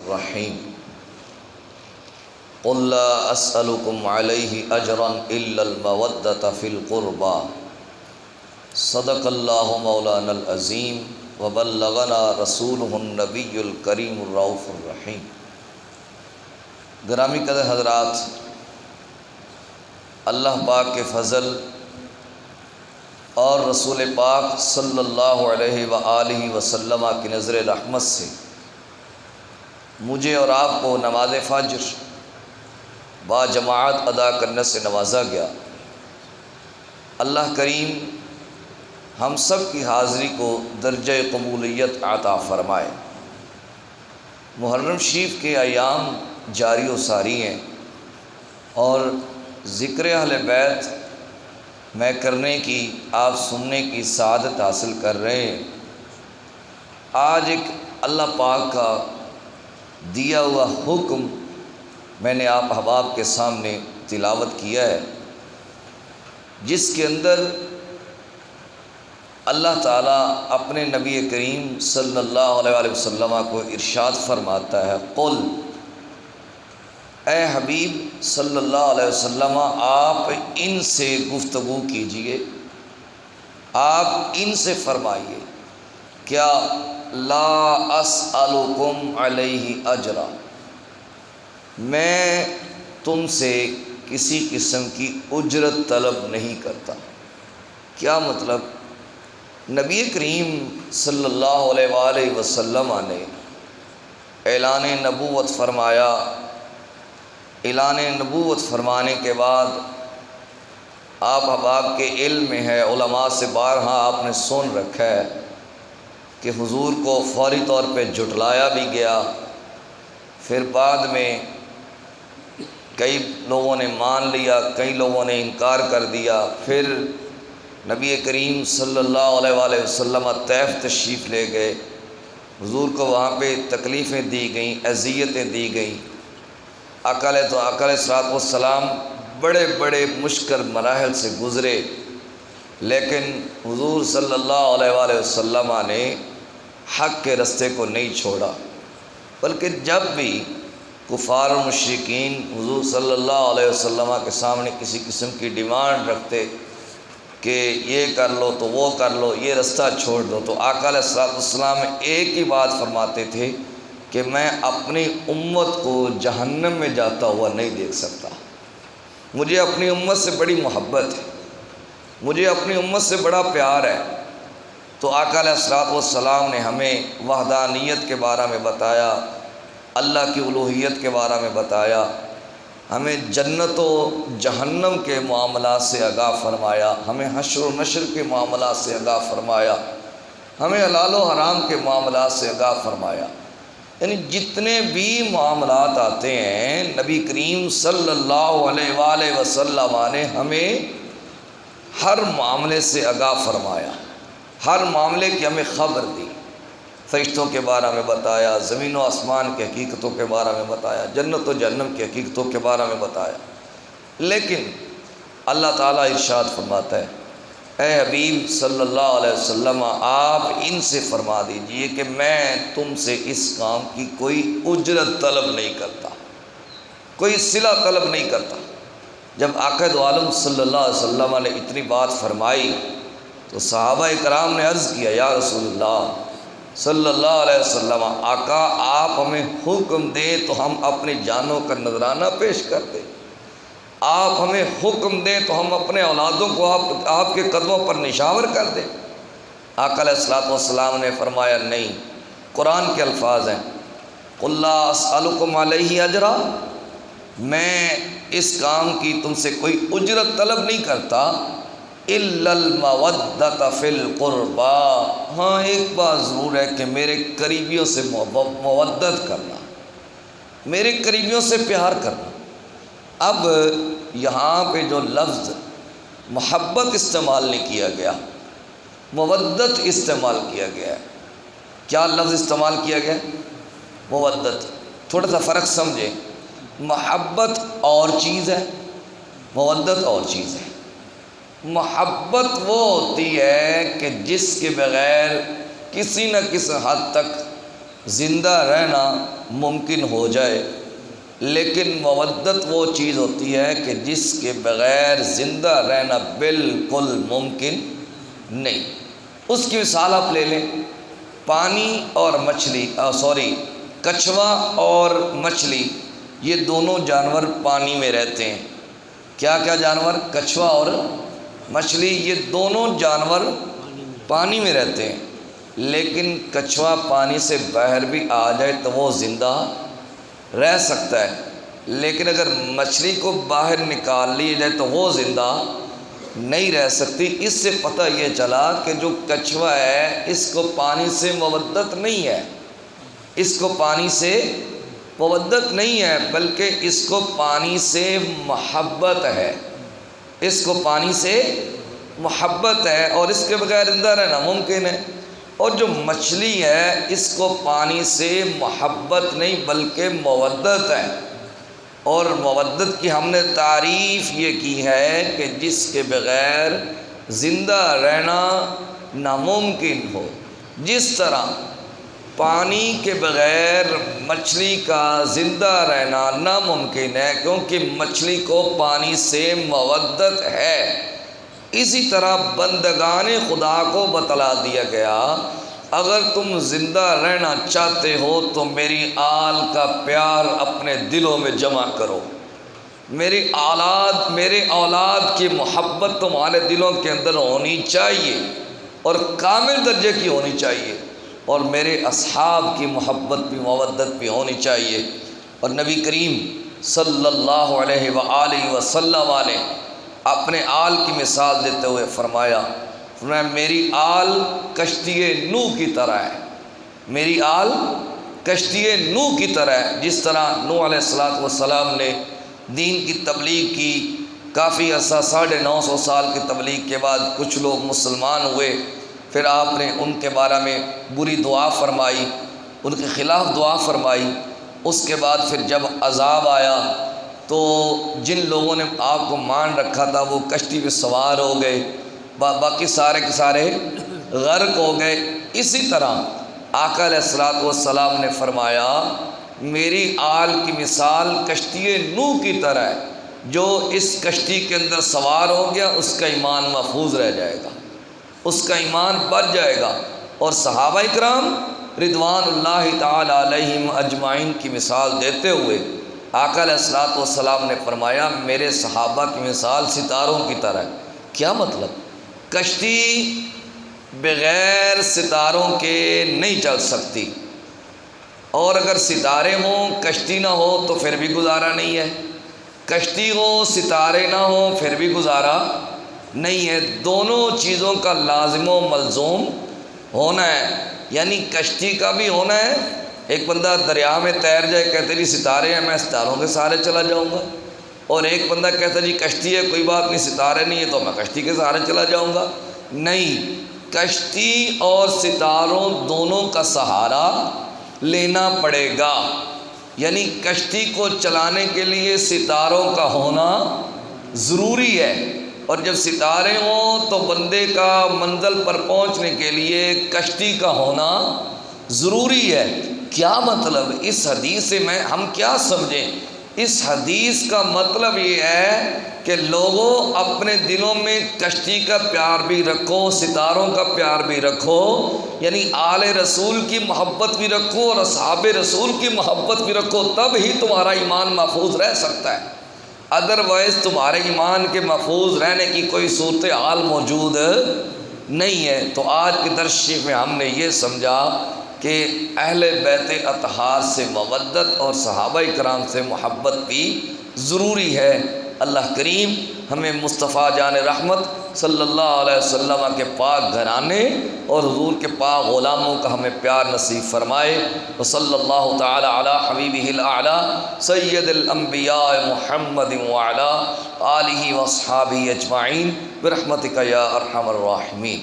الرحیم قل لا اسألکم علیہ اجرا الا المودۃ فی القربى صدق اللہ مولانا العظیم وبلغنا رسولہ النبی الکریم الرؤوف الرحیم۔ گرامی قدر حضرات، اللہ پاک کے فضل اور رسول پاک صلی اللہ علیہ وآلہ وسلم کی نظر رحمت سے مجھے اور آپ کو نماز فجر با جماعت ادا کرنے سے نوازا گیا۔ اللہ کریم ہم سب کی حاضری کو درجہ قبولیت عطا فرمائے۔ محرم شریف کے ایام جاری و ساری ہیں اور ذکر اہل بیت میں کرنے کی، آپ سننے کی سعادت حاصل کر رہے ہیں۔ آج ایک اللہ پاک کا دیا ہوا حکم میں نے آپ احباب کے سامنے تلاوت کیا ہے، جس کے اندر اللہ تعالیٰ اپنے نبی کریم صلی اللہ علیہ وسلم کو ارشاد فرماتا ہے، قل، اے حبیب صلی اللہ علیہ وسلم، آپ ان سے گفتگو کیجئے، آپ ان سے فرمائیے، کیا لا اسألکم علیہ اجرا، میں تم سے کسی قسم کی اجرت طلب نہیں کرتا۔ کیا مطلب؟ نبی کریم صلی اللہ علیہ وآلہ وسلم نے اعلان نبوت فرمایا۔ اعلان نبوت فرمانے کے بعد آپ احباب کے علم میں ہے، علماء سے بارہا آپ نے سن رکھا ہے کہ حضور کو فوری طور پہ جھٹلایا بھی گیا، پھر بعد میں کئی لوگوں نے مان لیا، کئی لوگوں نے انکار کر دیا۔ پھر نبی کریم صلی اللہ علیہ وآلہ وسلم طیف تشریف لے گئے، حضور کو وہاں پہ تکلیفیں دی گئیں، اذیتیں دی گئیں۔ آقا علیہ السلام بڑے بڑے مشکل مراحل سے گزرے، لیکن حضور صلی اللہ علیہ وآلہ وسلم نے حق کے رستے کو نہیں چھوڑا، بلکہ جب بھی کفار و مشرکین حضور صلی اللہ علیہ وسلم کے سامنے کسی قسم کی ڈیمانڈ رکھتے کہ یہ کر لو تو وہ کر لو، یہ رستہ چھوڑ دو، تو آقا علیہ السلام ایک ہی بات فرماتے تھے کہ میں اپنی امت کو جہنم میں جاتا ہوا نہیں دیکھ سکتا۔ مجھے اپنی امت سے بڑی محبت ہے، مجھے اپنی امت سے بڑا پیار ہے۔ تو آقا علیہ السلام نے ہمیں وحدانیت کے بارے میں بتایا، اللہ کی الوہیت کے بارے میں بتایا، ہمیں جنت و جہنم کے معاملات سے آگاہ فرمایا، ہمیں حشر و نشر کے معاملات سے آگاہ فرمایا، ہمیں حلال و حرام کے معاملات سے آگاہ فرمایا۔ یعنی جتنے بھی معاملات آتے ہیں، نبی کریم صلی اللہ علیہ وآلہ وسلم نے ہمیں ہر معاملے سے آگاہ فرمایا، ہر معاملے کی ہمیں خبر دی، فرشتوں کے بارے میں بتایا، زمین و آسمان کی حقیقتوں کے بارے میں بتایا، جنت و جہنم کی حقیقتوں کے بارے میں بتایا۔ لیکن اللہ تعالیٰ ارشاد فرماتا ہے، اے حبیب صلی اللہ علیہ وسلم، آپ ان سے فرما دیجئے کہ میں تم سے اس کام کی کوئی اجرت طلب نہیں کرتا، کوئی صلہ طلب نہیں کرتا۔ جب آقا دو عالم صلی اللہ علیہ وسلم نے اتنی بات فرمائی تو صحابہ کرام نے عرض کیا، یا رسول اللہ صلی اللہ علیہ وسلم، آقا آپ ہمیں حکم دیں تو ہم اپنی جانوں کا نذرانہ پیش کر دیں، آپ ہمیں حکم دیں تو ہم اپنے اولادوں کو آپ کے قدموں پر نشاور کر دیں۔ آقا علیہ السلام نے فرمایا، نہیں، قرآن کے الفاظ ہیں، قل لا اسألکم علیہ اجرا، میں اس کام کی تم سے کوئی اجرت طلب نہیں کرتا، الا المودۃ فی القربى، ہاں ایک بات ضرور ہے کہ میرے قریبیوں سے مودت کرنا، میرے قریبیوں سے پیار کرنا۔ اب یہاں پہ جو لفظ محبت استعمال نہیں کیا گیا، مودت استعمال کیا گیا ہے۔ کیا لفظ استعمال کیا گیا؟ مودت۔ تھوڑا سا فرق سمجھیں، محبت اور چیز ہے، مودت اور چیز ہے۔ محبت وہ ہوتی ہے کہ جس کے بغیر کسی نہ کسی حد تک زندہ رہنا ممکن ہو جائے، لیکن مودت وہ چیز ہوتی ہے کہ جس کے بغیر زندہ رہنا بالکل ممکن نہیں۔ اس کی مثال آپ لے لیں، پانی اور مچھلی کچھوا اور مچھلی، یہ دونوں جانور پانی میں رہتے ہیں۔ کیا جانور؟ کچھوا اور مچھلی، یہ دونوں جانور پانی میں رہتے ہیں، لیکن کچھوا پانی سے باہر بھی آ جائے تو وہ زندہ رہ سکتا ہے، لیکن اگر مچھلی کو باہر نکال لی جائے تو وہ زندہ نہیں رہ سکتی۔ اس سے پتہ یہ چلا کہ جو کچھوا ہے اس کو پانی سے مودت نہیں ہے، اس کو پانی سے مودت نہیں ہے، بلکہ اس کو پانی سے محبت ہے، اس کو پانی سے محبت ہے، اور اس کے بغیر زندہ رہنا ممکن ہے۔ اور جو مچھلی ہے اس کو پانی سے محبت نہیں بلکہ مودت ہے، اور مودت کی ہم نے تعریف یہ کی ہے کہ جس کے بغیر زندہ رہنا ناممکن ہو۔ جس طرح پانی کے بغیر مچھلی کا زندہ رہنا ناممکن ہے کیونکہ مچھلی کو پانی سے مودت ہے، اسی طرح بندگان خدا کو بتلا دیا گیا اگر تم زندہ رہنا چاہتے ہو تو میری آل کا پیار اپنے دلوں میں جمع کرو، میرے اولاد کی محبت تمہارے دلوں کے اندر ہونی چاہیے اور کامل درجے کی ہونی چاہیے، اور میرے اصحاب کی محبت بھی مودت بھی ہونی چاہیے۔ اور نبی کریم صلی اللہ علیہ وآلہ وسلم نے اپنے آل کی مثال دیتے ہوئے فرمایا میری آل کشتی نوح کی طرح ہے، میری آل کشتی نوح کی طرح ہے۔ جس طرح نوح علیہ السلام نے دین کی تبلیغ کی، کافی عرصہ 950 سال کی تبلیغ کے بعد کچھ لوگ مسلمان ہوئے، پھر آپ نے ان کے بارے میں بری دعا فرمائی، ان کے خلاف دعا فرمائی۔ اس کے بعد پھر جب عذاب آیا تو جن لوگوں نے آپ کو مان رکھا تھا وہ کشتی پہ سوار ہو گئے، باقی سارے کے سارے غرق ہو گئے۔ اسی طرح آقا علیہ السلام نے فرمایا میری آل کی مثال کشتی نوح کی طرح ہے، جو اس کشتی کے اندر سوار ہو گیا اس کا ایمان محفوظ رہ جائے گا، اس کا ایمان بچ جائے گا۔ اور صحابہ کرام رضوان اللہ تعالی علیہم اجمعین کی مثال دیتے ہوئے آقا علیہ السلام نے فرمایا میرے صحابہ کی مثال ستاروں کی طرح ہے۔ کیا مطلب؟ کشتی بغیر ستاروں کے نہیں چل سکتی، اور اگر ستارے ہوں کشتی نہ ہو تو پھر بھی گزارا نہیں ہے، کشتی ہو ستارے نہ ہوں پھر بھی گزارا نہیں ہے۔ دونوں چیزوں کا لازم و ملزوم ہونا ہے، یعنی کشتی کا بھی ہونا ہے۔ ایک بندہ دریا میں تیر جائے کہتے جی ستارے ہیں میں ستاروں کے سہارے چلا جاؤں گا، اور ایک بندہ کہتا جی کشتی ہے کوئی بات نہیں ستارے نہیں ہے تو میں کشتی کے سہارے چلا جاؤں گا۔ نہیں، کشتی اور ستاروں دونوں کا سہارا لینا پڑے گا، یعنی کشتی کو چلانے کے لیے ستاروں کا ہونا ضروری ہے، اور جب ستارے ہوں تو بندے کا منزل پر پہنچنے کے لیے کشتی کا ہونا ضروری ہے۔ کیا مطلب اس حدیث سے ہم کیا سمجھیں؟ اس حدیث کا مطلب یہ ہے کہ لوگوں اپنے دلوں میں کشتی کا پیار بھی رکھو، ستاروں کا پیار بھی رکھو، یعنی آل رسول کی محبت بھی رکھو اور اصحاب رسول کی محبت بھی رکھو، تب ہی تمہارا ایمان محفوظ رہ سکتا ہے، ادروائز تمہارے ایمان کے محفوظ رہنے کی کوئی صورتحال موجود نہیں ہے۔ تو آج کے درس شریف میں ہم نے یہ سمجھا کہ اہل بیت اطہار سے مودت اور صحابہ کرام سے محبت بھی ضروری ہے۔ اللہ کریم ہمیں مصطفیٰ جان رحمت صلی اللہ علیہ وسلم کے پاک گھرانے اور حضور کے پاک غلاموں کا ہمیں پیار نصیب فرمائے۔ وصلی اللہ تعالی علی حبیبہ الاعلی سید الانبیاء محمد وعلی آلہ واصحابہ اجمعین برحمتک یا ارحم الراحمین۔